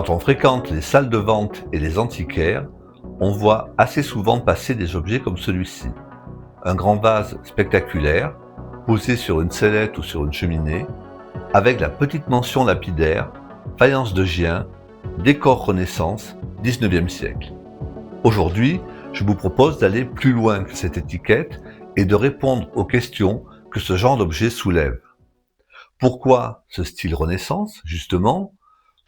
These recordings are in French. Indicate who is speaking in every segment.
Speaker 1: Quand on fréquente les salles de vente et les antiquaires, on voit assez souvent passer des objets comme celui-ci. Un grand vase spectaculaire, posé sur une sellette ou sur une cheminée, avec la petite mention lapidaire « Faïence de Gien, décor Renaissance, 19e siècle ». Aujourd'hui, je vous propose d'aller plus loin que cette étiquette et de répondre aux questions que ce genre d'objet soulève. Pourquoi ce style Renaissance, justement?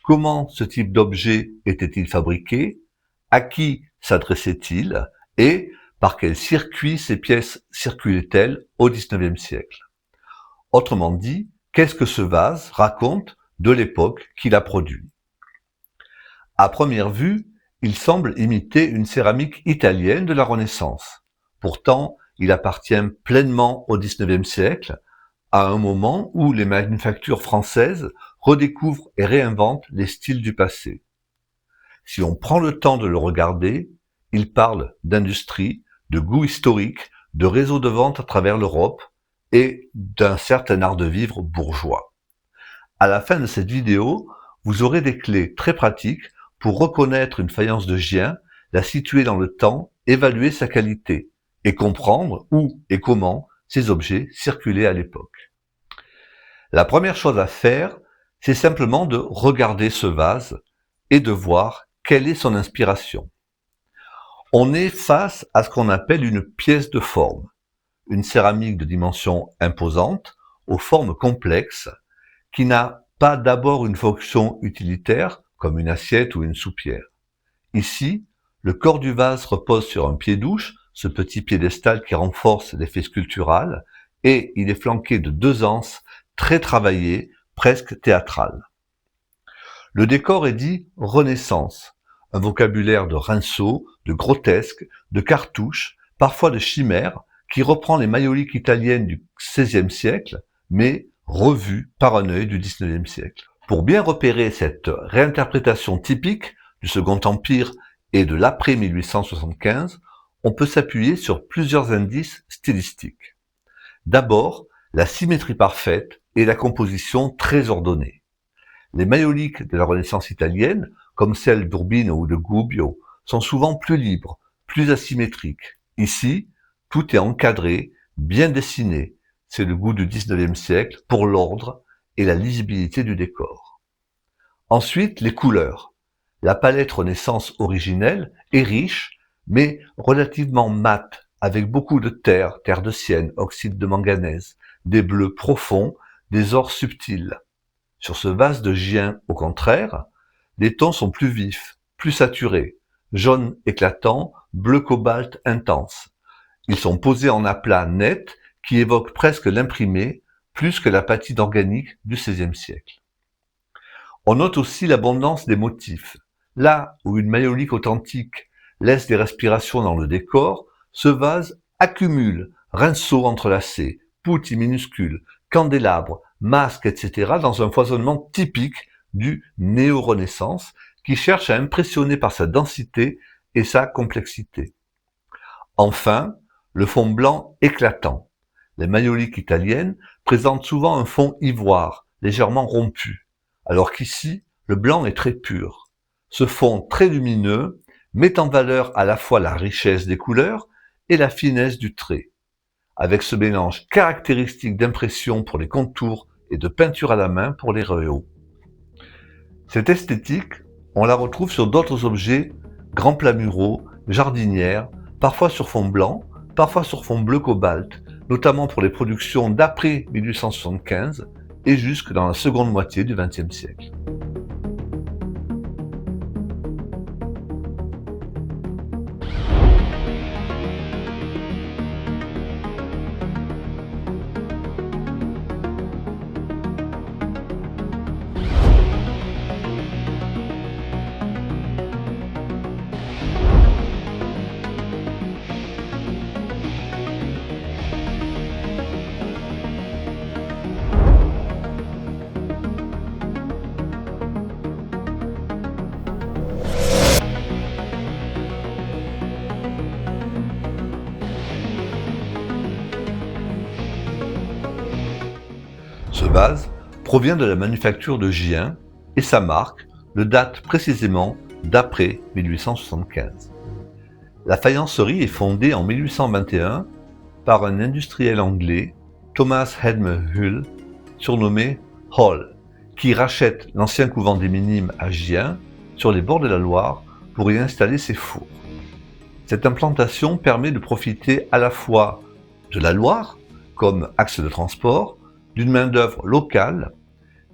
Speaker 1: Comment ce type d'objet était-il fabriqué? À qui s'adressait-il? Et par quel circuit ces pièces circulaient-elles au XIXe siècle? Autrement dit, qu'est-ce que ce vase raconte de l'époque qu'il a produit? À première vue, il semble imiter une céramique italienne de la Renaissance. Pourtant, il appartient pleinement au XIXe siècle, à un moment où les manufactures françaises redécouvrent et réinventent les styles du passé. Si on prend le temps de le regarder, il parle d'industrie, de goût historique, de réseau de vente à travers l'Europe et d'un certain art de vivre bourgeois. À la fin de cette vidéo, vous aurez des clés très pratiques pour reconnaître une faïence de Gien, la situer dans le temps, évaluer sa qualité et comprendre où et comment ces objets circulaient à l'époque. La première chose à faire, c'est simplement de regarder ce vase et de voir quelle est son inspiration. On est face à ce qu'on appelle une pièce de forme, une céramique de dimension imposante, aux formes complexes, qui n'a pas d'abord une fonction utilitaire, comme une assiette ou une soupière. Ici, le corps du vase repose sur un pied-douche, ce petit piédestal qui renforce l'effet sculptural, et il est flanqué de deux anses très travaillées, presque théâtrales. Le décor est dit Renaissance, un vocabulaire de rinceaux, de grotesque, de cartouches, parfois de chimères, qui reprend les maïoliques italiennes du XVIe siècle, mais revues par un œil du XIXe siècle. Pour bien repérer cette réinterprétation typique du Second Empire et de l'après 1875, on peut s'appuyer sur plusieurs indices stylistiques. D'abord, la symétrie parfaite et la composition très ordonnée. Les maïoliques de la Renaissance italienne, comme celles d'Urbino ou de Gubbio, sont souvent plus libres, plus asymétriques. Ici, tout est encadré, bien dessiné. C'est le goût du XIXe siècle pour l'ordre et la lisibilité du décor. Ensuite, les couleurs. La palette Renaissance originelle est riche, mais relativement mate, avec beaucoup de terre de sienne, oxyde de manganèse, des bleus profonds, des ors subtils. Sur ce vase de Gien, au contraire, les tons sont plus vifs, plus saturés, jaune éclatant, bleu cobalt intense. Ils sont posés en aplat net qui évoque presque l'imprimé, plus que l'apatite organique du XVIe siècle. On note aussi l'abondance des motifs. Là où une maïolique authentique laisse des respirations dans le décor, ce vase accumule rinceaux entrelacés, poutis minuscules, candélabres, masques, etc. dans un foisonnement typique du néo-renaissance qui cherche à impressionner par sa densité et sa complexité. Enfin, le fond blanc éclatant. Les maïoliques italiennes présentent souvent un fond ivoire, légèrement rompu, alors qu'ici, le blanc est très pur. Ce fond très lumineux met en valeur à la fois la richesse des couleurs et la finesse du trait. Avec ce mélange caractéristique d'impression pour les contours et de peinture à la main pour les rehauts. Cette esthétique, on la retrouve sur d'autres objets, grands plats muraux, jardinières, parfois sur fond blanc, parfois sur fond bleu cobalt, notamment pour les productions d'après 1875 et jusque dans la seconde moitié du XXe siècle. Ce vase provient de la manufacture de Gien et sa marque, le date précisément d'après 1875. La faïencerie est fondée en 1821 par un industriel anglais, Thomas Edme Hull, surnommé Hall, qui rachète l'ancien couvent des Minimes à Gien, sur les bords de la Loire, pour y installer ses fours. Cette implantation permet de profiter à la fois de la Loire, comme axe de transport, d'une main-d'œuvre locale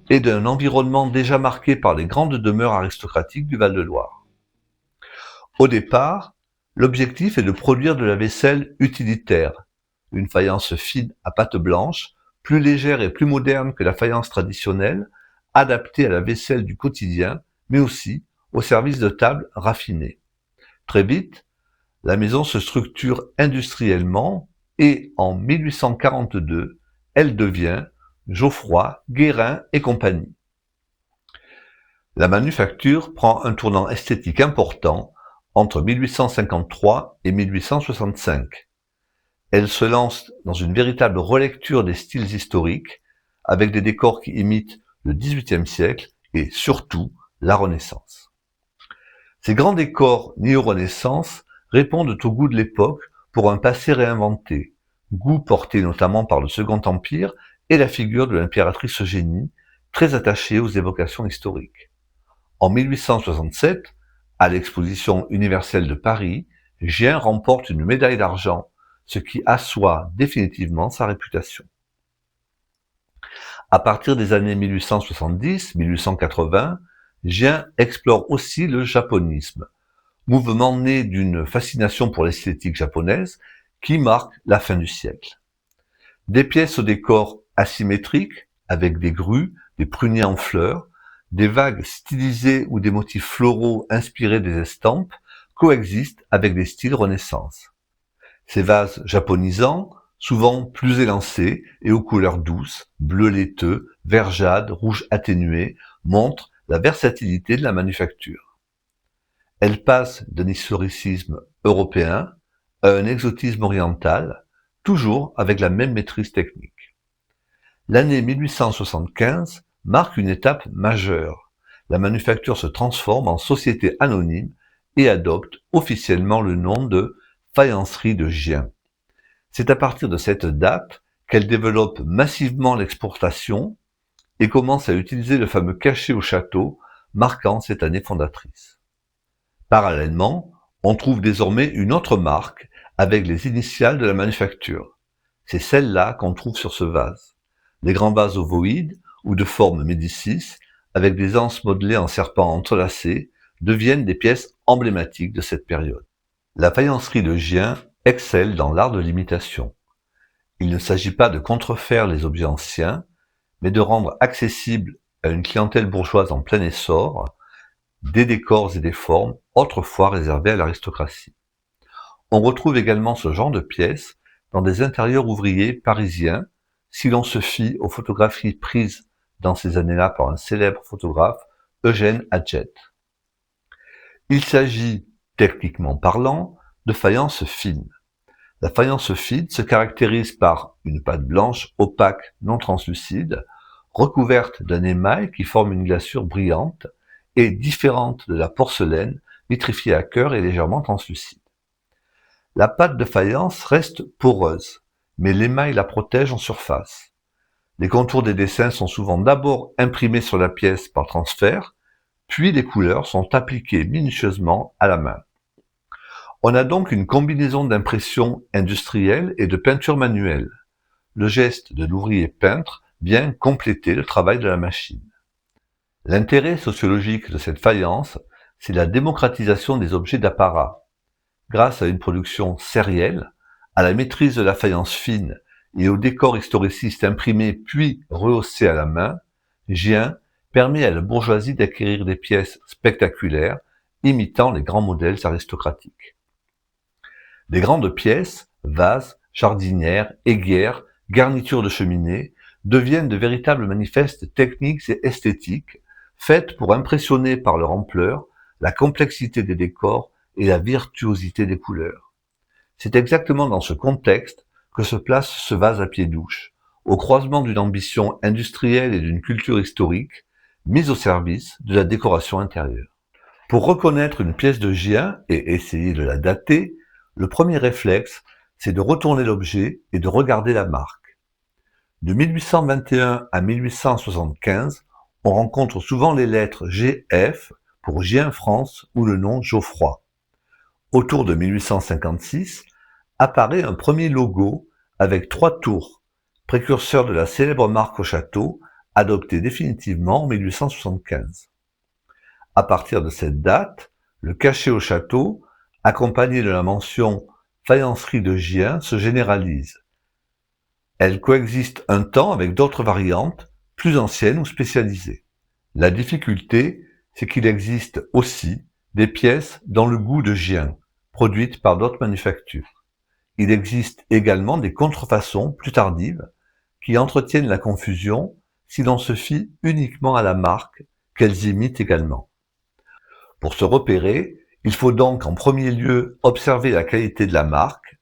Speaker 1: et d'un environnement déjà marqué par les grandes demeures aristocratiques du Val-de-Loire. Au départ, l'objectif est de produire de la vaisselle utilitaire, une faïence fine à pâte blanche, plus légère et plus moderne que la faïence traditionnelle, adaptée à la vaisselle du quotidien, mais aussi au service de table raffiné. Très vite, la maison se structure industriellement et en 1842, elle devient Geoffroy, Guérin et compagnie. La manufacture prend un tournant esthétique important entre 1853 et 1865. Elle se lance dans une véritable relecture des styles historiques, avec des décors qui imitent le XVIIIe siècle et surtout la Renaissance. Ces grands décors néo-Renaissance répondent au goût de l'époque pour un passé réinventé, goût porté notamment par le Second Empire et la figure de l'impératrice Eugénie, très attachée aux évocations historiques. En 1867, à l'Exposition universelle de Paris, Gien remporte une médaille d'argent, ce qui assoit définitivement sa réputation. À partir des années 1870-1880, Gien explore aussi le japonisme, mouvement né d'une fascination pour l'esthétique japonaise qui marque la fin du siècle. Des pièces au décor asymétrique, avec des grues, des pruniers en fleurs, des vagues stylisées ou des motifs floraux inspirés des estampes coexistent avec des styles Renaissance. Ces vases japonisants, souvent plus élancés et aux couleurs douces, bleu laiteux, vert jade, rouge atténué, montrent la versatilité de la manufacture. Elle passe d'un historicisme européen à un exotisme oriental, toujours avec la même maîtrise technique. L'année 1875 marque une étape majeure. La manufacture se transforme en société anonyme et adopte officiellement le nom de Faïencerie de Gien. C'est à partir de cette date qu'elle développe massivement l'exportation et commence à utiliser le fameux cachet au château, marquant cette année fondatrice. Parallèlement, on trouve désormais une autre marque avec les initiales de la manufacture. C'est celle-là qu'on trouve sur ce vase. Les grands vases ovoïdes ou de forme Médicis, avec des anses modelées en serpents entrelacés, deviennent des pièces emblématiques de cette période. La faïencerie de Gien excelle dans l'art de l'imitation. Il ne s'agit pas de contrefaire les objets anciens, mais de rendre accessible à une clientèle bourgeoise en plein essor des décors et des formes autrefois réservés à l'aristocratie. On retrouve également ce genre de pièces dans des intérieurs ouvriers parisiens, si l'on se fie aux photographies prises dans ces années-là par un célèbre photographe, Eugène Adjet. Il s'agit, techniquement parlant, de faïence fine. La faïence fine se caractérise par une pâte blanche opaque non translucide, recouverte d'un émail qui forme une glaçure brillante et différente de la porcelaine vitrifiée à cœur et légèrement translucide. La pâte de faïence reste poreuse, mais l'émail la protège en surface. Les contours des dessins sont souvent d'abord imprimés sur la pièce par transfert, puis les couleurs sont appliquées minutieusement à la main. On a donc une combinaison d'impression industrielle et de peinture manuelle. Le geste de l'ouvrier peintre vient compléter le travail de la machine. L'intérêt sociologique de cette faïence, c'est la démocratisation des objets d'apparat. Grâce à une production sérielle, à la maîtrise de la faïence fine et au décor historiciste imprimé puis rehaussé à la main, Gien permet à la bourgeoisie d'acquérir des pièces spectaculaires imitant les grands modèles aristocratiques. Les grandes pièces, vases, jardinières, aiguières, garnitures de cheminée, deviennent de véritables manifestes techniques et esthétiques, faites pour impressionner par leur ampleur, la complexité des décors et la virtuosité des couleurs. C'est exactement dans ce contexte que se place ce vase à pied douche, au croisement d'une ambition industrielle et d'une culture historique, mise au service de la décoration intérieure. Pour reconnaître une pièce de Gien et essayer de la dater, le premier réflexe, c'est de retourner l'objet et de regarder la marque. De 1821 à 1875, on rencontre souvent les lettres GF pour Gien France ou le nom Geoffroy. Autour de 1856, apparaît un premier logo avec 3 tours, précurseur de la célèbre marque au château, adoptée définitivement en 1875. À partir de cette date, le cachet au château, accompagné de la mention faïencerie de Gien, se généralise. Elle coexiste un temps avec d'autres variantes, plus anciennes ou spécialisées. La difficulté, c'est qu'il existe aussi des pièces dans le goût de Gien, produites par d'autres manufactures. Il existe également des contrefaçons plus tardives qui entretiennent la confusion si l'on se fie uniquement à la marque qu'elles imitent également. Pour se repérer, il faut donc en premier lieu observer la qualité de la marque.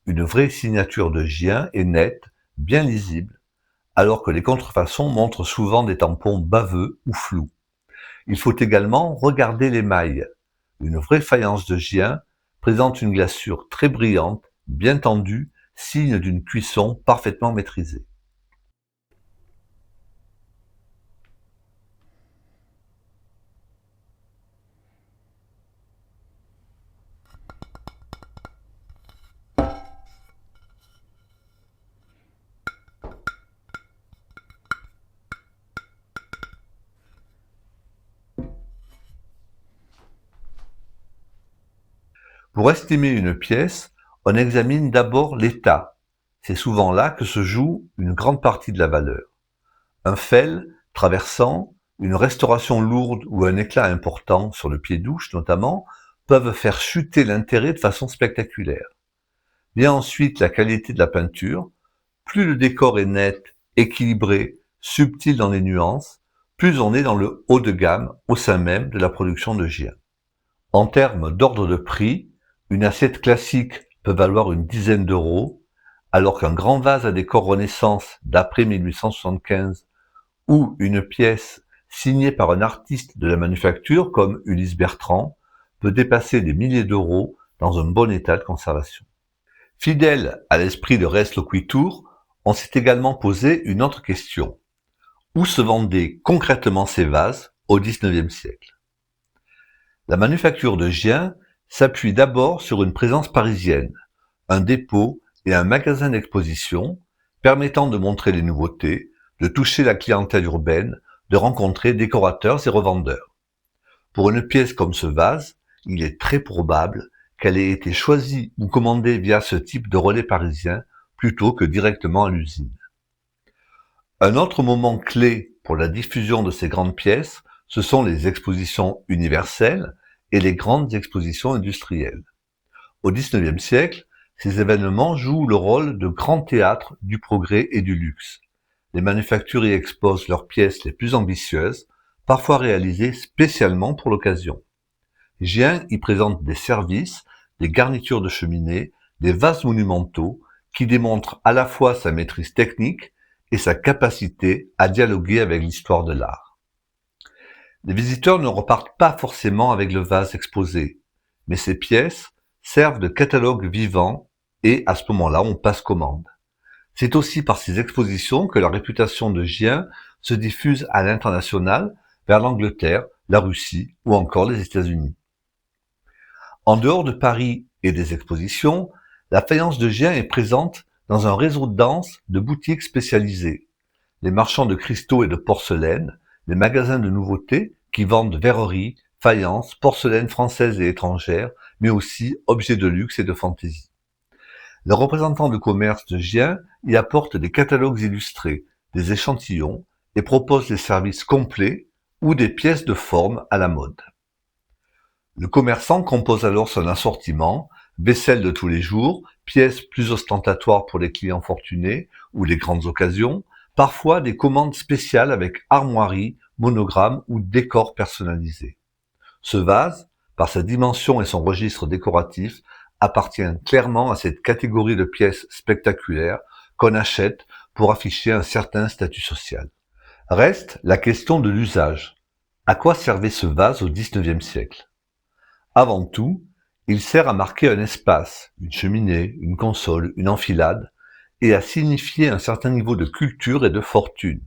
Speaker 1: Une vraie signature de Gien est nette, bien lisible, alors que les contrefaçons montrent souvent des tampons baveux ou flous. Il faut également regarder l'émail. Une vraie faïence de Gien présente une glaçure très brillante, bien tendue, signe d'une cuisson parfaitement maîtrisée. Pour estimer une pièce, on examine d'abord l'état. C'est souvent là que se joue une grande partie de la valeur. Un fel traversant, une restauration lourde ou un éclat important, sur le pied-douche notamment, peuvent faire chuter l'intérêt de façon spectaculaire. Vient ensuite la qualité de la peinture. Plus le décor est net, équilibré, subtil dans les nuances, plus on est dans le haut de gamme au sein même de la production de Gien. En termes d'ordre de prix, une assiette classique peut valoir une dizaine d'euros, alors qu'un grand vase à décor Renaissance d'après 1875 ou une pièce signée par un artiste de la manufacture comme Ulysse Bertrand peut dépasser des milliers d'euros dans un bon état de conservation. Fidèle à l'esprit de Res Loquitur, on s'est également posé une autre question. Où se vendaient concrètement ces vases au XIXe siècle? La manufacture de Gien s'appuie d'abord sur une présence parisienne, un dépôt et un magasin d'exposition permettant de montrer les nouveautés, de toucher la clientèle urbaine, de rencontrer décorateurs et revendeurs. Pour une pièce comme ce vase, il est très probable qu'elle ait été choisie ou commandée via ce type de relais parisien plutôt que directement à l'usine. Un autre moment clé pour la diffusion de ces grandes pièces, ce sont les expositions universelles et les grandes expositions industrielles. Au XIXe siècle, ces événements jouent le rôle de grands théâtres du progrès et du luxe. Les manufactures y exposent leurs pièces les plus ambitieuses, parfois réalisées spécialement pour l'occasion. Gien y présente des services, des garnitures de cheminée, des vases monumentaux qui démontrent à la fois sa maîtrise technique et sa capacité à dialoguer avec l'histoire de l'art. Les visiteurs ne repartent pas forcément avec le vase exposé, mais ces pièces servent de catalogue vivant et à ce moment-là, on passe commande. C'est aussi par ces expositions que la réputation de Gien se diffuse à l'international vers l'Angleterre, la Russie ou encore les États-Unis. En dehors de Paris et des expositions, la faïence de Gien est présente dans un réseau dense de boutiques spécialisées. Les marchands de cristaux et de porcelaine, les magasins de nouveautés qui vendent verreries, faïences, porcelaine française et étrangère, mais aussi objets de luxe et de fantaisie. Les représentants de commerce de Gien y apportent des catalogues illustrés, des échantillons et proposent des services complets ou des pièces de forme à la mode. Le commerçant compose alors son assortiment, vaisselle de tous les jours, pièces plus ostentatoires pour les clients fortunés ou les grandes occasions, parfois des commandes spéciales avec armoiries, monogrammes ou décors personnalisés. Ce vase, par sa dimension et son registre décoratif, appartient clairement à cette catégorie de pièces spectaculaires qu'on achète pour afficher un certain statut social. Reste la question de l'usage. À quoi servait ce vase au XIXe siècle? Avant tout, il sert à marquer un espace, une cheminée, une console, une enfilade, et à signifier un certain niveau de culture et de fortune.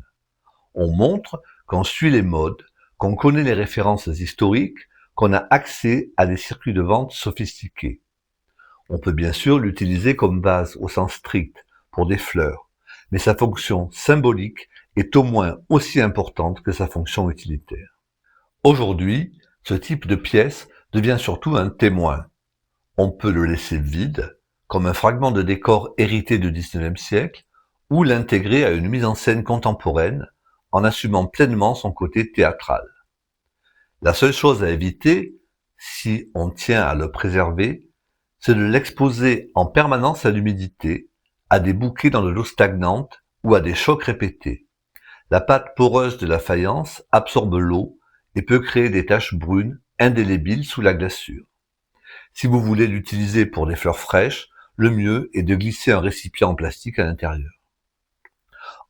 Speaker 1: On montre qu'on suit les modes, qu'on connaît les références historiques, qu'on a accès à des circuits de vente sophistiqués. On peut bien sûr l'utiliser comme vase au sens strict, pour des fleurs, mais sa fonction symbolique est au moins aussi importante que sa fonction utilitaire. Aujourd'hui, ce type de pièce devient surtout un témoin. On peut le laisser vide, comme un fragment de décor hérité du XIXe siècle, ou l'intégrer à une mise en scène contemporaine, en assumant pleinement son côté théâtral. La seule chose à éviter, si on tient à le préserver, c'est de l'exposer en permanence à l'humidité, à des bouquets dans de l'eau stagnante ou à des chocs répétés. La pâte poreuse de la faïence absorbe l'eau et peut créer des taches brunes indélébiles sous la glaçure. Si vous voulez l'utiliser pour des fleurs fraîches, le mieux est de glisser un récipient en plastique à l'intérieur.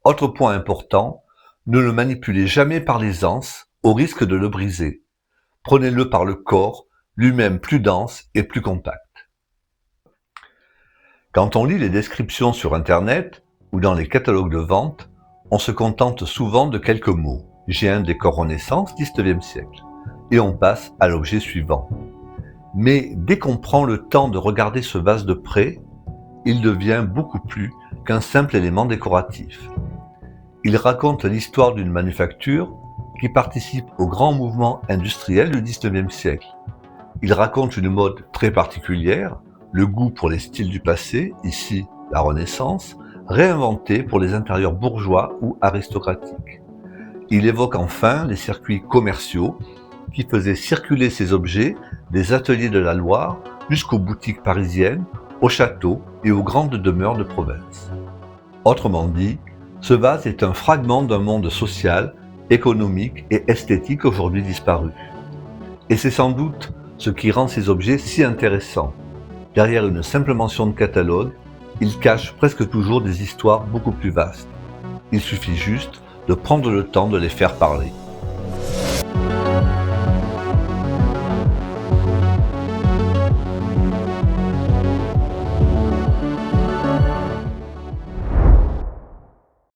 Speaker 1: Autre point important, ne le manipulez jamais par les anses, au risque de le briser. Prenez-le par le corps, lui-même plus dense et plus compact. Quand on lit les descriptions sur Internet ou dans les catalogues de vente, on se contente souvent de quelques mots. J'ai un décor Renaissance, 19e siècle. Et on passe à l'objet suivant. Mais dès qu'on prend le temps de regarder ce vase de près, il devient beaucoup plus qu'un simple élément décoratif. Il raconte l'histoire d'une manufacture qui participe au grand mouvement industriel du XIXe siècle. Il raconte une mode très particulière, le goût pour les styles du passé, ici la Renaissance, réinventé pour les intérieurs bourgeois ou aristocratiques. Il évoque enfin les circuits commerciaux qui faisaient circuler ces objets des ateliers de la Loire jusqu'aux boutiques parisiennes, aux châteaux et aux grandes demeures de province. Autrement dit, ce vase est un fragment d'un monde social, économique et esthétique aujourd'hui disparu. Et c'est sans doute ce qui rend ces objets si intéressants. Derrière une simple mention de catalogue, ils cachent presque toujours des histoires beaucoup plus vastes. Il suffit juste de prendre le temps de les faire parler.